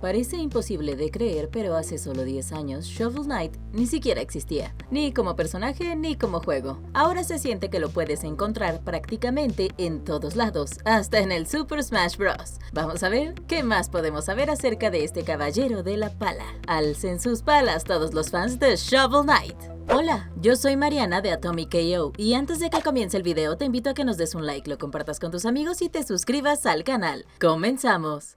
Parece imposible de creer, pero hace solo 10 años Shovel Knight ni siquiera existía, ni como personaje ni como juego. Ahora se siente que lo puedes encontrar prácticamente en todos lados, hasta en el Super Smash Bros. Vamos a ver qué más podemos saber acerca de este caballero de la pala. Alcen sus palas todos los fans de Shovel Knight. Hola, yo soy Mariana de Atomic KO y antes de que comience el video te invito a que nos des un like, lo compartas con tus amigos y te suscribas al canal. ¡Comenzamos!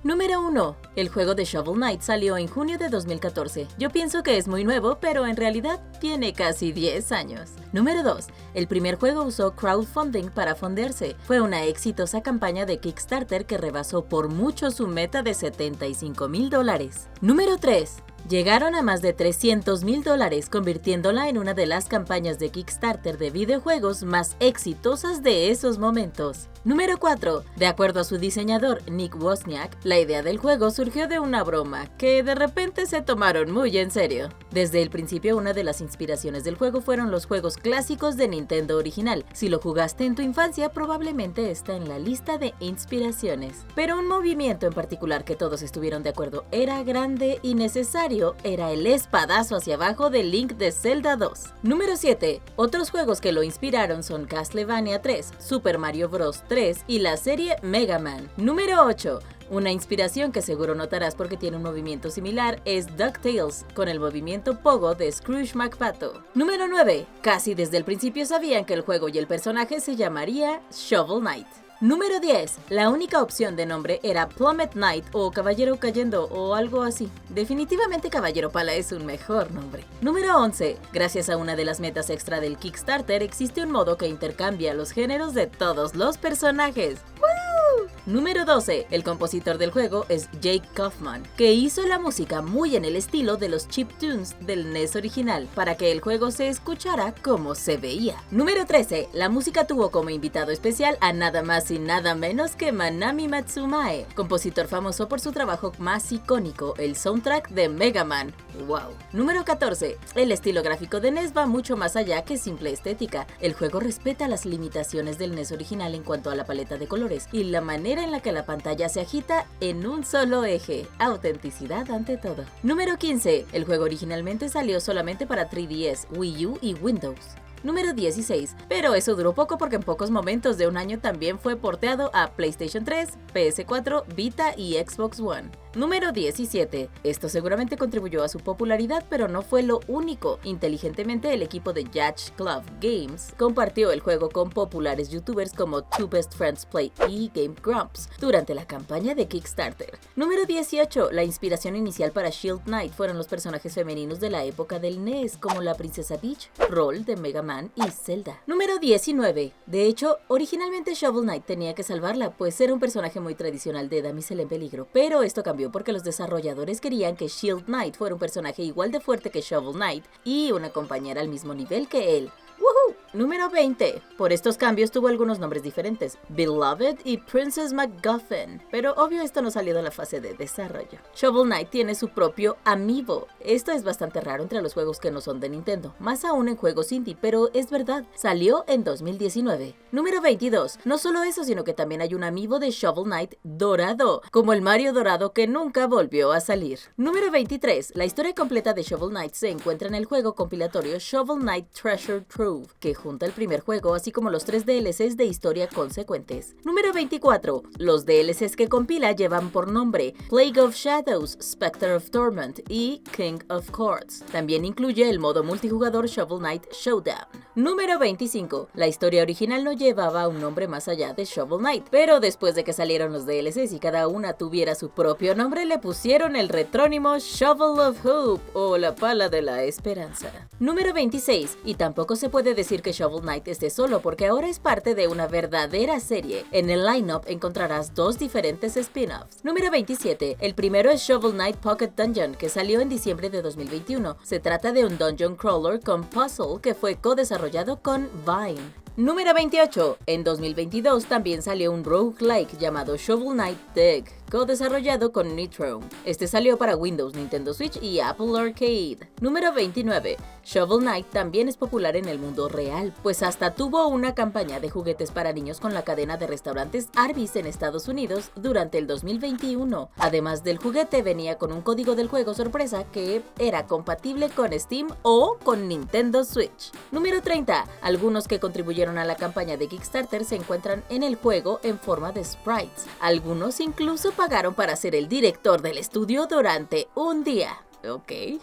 Número 1. El juego de Shovel Knight salió en junio de 2014. Yo pienso que es muy nuevo, pero en realidad tiene casi 10 años. Número 2. El primer juego usó crowdfunding para fondearse. Fue una exitosa campaña de Kickstarter que rebasó por mucho su meta de $75,000. Número 3. Llegaron a más de $300,000, convirtiéndola en una de las campañas de Kickstarter de videojuegos más exitosas de esos momentos. Número 4. De acuerdo a su diseñador, Nick Wozniak, la idea del juego surgió de una broma que de repente se tomaron muy en serio. Desde el principio, una de las inspiraciones del juego fueron los juegos clásicos de Nintendo original. Si lo jugaste en tu infancia, probablemente está en la lista de inspiraciones. Pero un movimiento en particular que todos estuvieron de acuerdo era grande y necesario era el espadazo hacia abajo de Link de Zelda 2. Número 7. Otros juegos que lo inspiraron son Castlevania 3, Super Mario Bros. 3 y la serie Mega Man. Número 8. Una inspiración que seguro notarás porque tiene un movimiento similar es DuckTales, con el movimiento Pogo de Scrooge McPato. Número 9. Casi desde el principio sabían que el juego y el personaje se llamaría Shovel Knight. Número 10. La única opción de nombre era Plummet Knight o Caballero Cayendo o algo así. Definitivamente Caballero Pala es un mejor nombre. Número 11. Gracias a una de las metas extra del Kickstarter existe un modo que intercambia los géneros de todos los personajes. ¡Woo! Número 12. El compositor del juego es Jake Kaufman, que hizo la música muy en el estilo de los chiptunes del NES original, para que el juego se escuchara como se veía. Número 13. La música tuvo como invitado especial a nada más y nada menos que Manami Matsumae, compositor famoso por su trabajo más icónico, el soundtrack de Mega Man. ¡Wow! Número 14. El estilo gráfico de NES va mucho más allá que simple estética. El juego respeta las limitaciones del NES original en cuanto a la paleta de colores y la manera en la que la pantalla se agita en un solo eje. Autenticidad ante todo. Número 15. El juego originalmente salió solamente para 3DS, Wii U y Windows. Número 16, pero eso duró poco porque en pocos momentos de un año también fue porteado a PlayStation 3, PS4, Vita y Xbox One. Número 17. Esto seguramente contribuyó a su popularidad, pero no fue lo único. Inteligentemente, el equipo de Yacht Club Games compartió el juego con populares youtubers como Two Best Friends Play y Game Grumps durante la campaña de Kickstarter. Número 18. La inspiración inicial para Shield Knight fueron los personajes femeninos de la época del NES, como la Princesa Peach, Roll de Mega Man y Zelda. Número 19. De hecho, originalmente Shovel Knight tenía que salvarla, pues era un personaje muy tradicional de damisela en peligro, pero esto cambió porque los desarrolladores querían que Shield Knight fuera un personaje igual de fuerte que Shovel Knight y una compañera al mismo nivel que él. ¡Woohoo! Número 20. Por estos cambios tuvo algunos nombres diferentes, Beloved y Princess MacGuffin, pero obvio esto no salió de la fase de desarrollo. Shovel Knight tiene su propio amiibo. Esto es bastante raro entre los juegos que no son de Nintendo, más aún en juegos indie, pero es verdad, salió en 2019. Número 22. No solo eso, sino que también hay un amiibo de Shovel Knight dorado, como el Mario dorado que nunca volvió a salir. Número 23. La historia completa de Shovel Knight se encuentra en el juego compilatorio Shovel Knight Treasure Trove, que junta el primer juego así como los 3 DLCs de historia consecuentes. Número 24. Los DLCs que compila llevan por nombre Plague of Shadows, Spectre of Torment y King of Chords. También incluye el modo multijugador Shovel Knight Showdown. Número 25. La historia original no llevaba un nombre más allá de Shovel Knight, pero después de que salieron los DLCs y cada una tuviera su propio nombre, le pusieron el retrónimo Shovel of Hope o la pala de la esperanza. Número 26. Y tampoco se puede decir que Shovel Knight esté solo porque ahora es parte de una verdadera serie. En el lineup encontrarás 2 diferentes spin-offs. Número 27. El primero es Shovel Knight Pocket Dungeon, que salió en diciembre de 2021. Se trata de un dungeon crawler con puzzle que fue co-desarrollado con Vine. Número 28. En 2022 también salió un roguelike llamado Shovel Knight Dig, co-desarrollado con Nitro. Este salió para Windows, Nintendo Switch y Apple Arcade. Número 29. Shovel Knight también es popular en el mundo real, pues hasta tuvo una campaña de juguetes para niños con la cadena de restaurantes Arby's en Estados Unidos durante el 2021. Además del juguete, venía con un código del juego sorpresa que era compatible con Steam o con Nintendo Switch. Número 30. Algunos que contribuyeron a la campaña de Kickstarter se encuentran en el juego en forma de sprites. Algunos incluso pagaron para ser el director del estudio durante un día. Ok,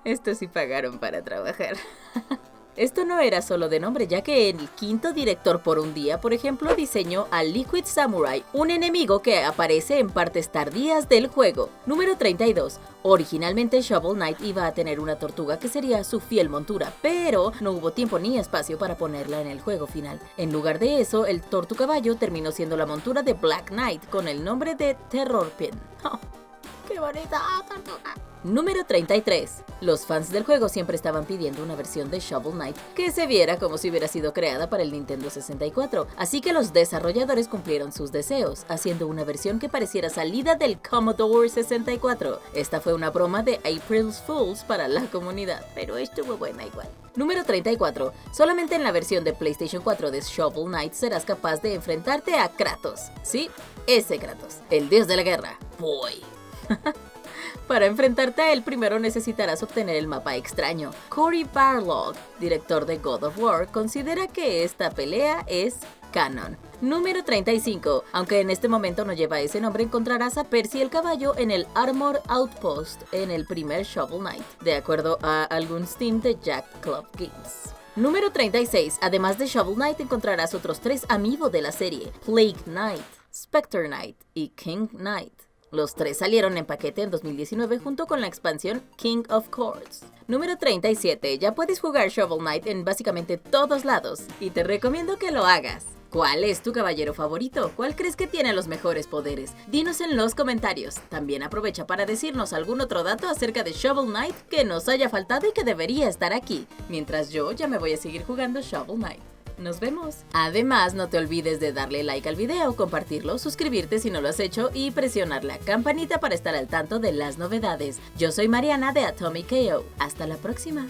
estos sí pagaron para trabajar. Esto no era solo de nombre, ya que el quinto director por un día, por ejemplo, diseñó a Liquid Samurai, un enemigo que aparece en partes tardías del juego. Número 32. Originalmente Shovel Knight iba a tener una tortuga que sería su fiel montura, pero no hubo tiempo ni espacio para ponerla en el juego final. En lugar de eso, el tortucaballo terminó siendo la montura de Black Knight con el nombre de Terrorpin. Oh, ¡qué bonita tortuga! Número 33. Los fans del juego siempre estaban pidiendo una versión de Shovel Knight que se viera como si hubiera sido creada para el Nintendo 64, así que los desarrolladores cumplieron sus deseos, haciendo una versión que pareciera salida del Commodore 64. Esta fue una broma de April's Fools para la comunidad, pero estuvo buena igual. Número 34. Solamente en la versión de PlayStation 4 de Shovel Knight serás capaz de enfrentarte a Kratos. Sí, ese Kratos, el dios de la guerra. Boy. Para enfrentarte a él, primero necesitarás obtener el mapa extraño. Cory Barlog, director de God of War, considera que esta pelea es canon. Número 35. Aunque en este momento no lleva ese nombre, encontrarás a Percy el caballo en el Armor Outpost en el primer Shovel Knight, de acuerdo a algún Steam de Jack Club Games. Número 36. Además de Shovel Knight, encontrarás otros 3 amiibo de la serie: Plague Knight, Spectre Knight y King Knight. Los 3 salieron en paquete en 2019 junto con la expansión King of Chords. Número 37. Ya puedes jugar Shovel Knight en básicamente todos lados y te recomiendo que lo hagas. ¿Cuál es tu caballero favorito? ¿Cuál crees que tiene los mejores poderes? Dinos en los comentarios. También aprovecha para decirnos algún otro dato acerca de Shovel Knight que nos haya faltado y que debería estar aquí, mientras yo ya me voy a seguir jugando Shovel Knight. Nos vemos. Además, no te olvides de darle like al video, compartirlo, suscribirte si no lo has hecho y presionar la campanita para estar al tanto de las novedades. Yo soy Mariana de Atomic KO. Hasta la próxima.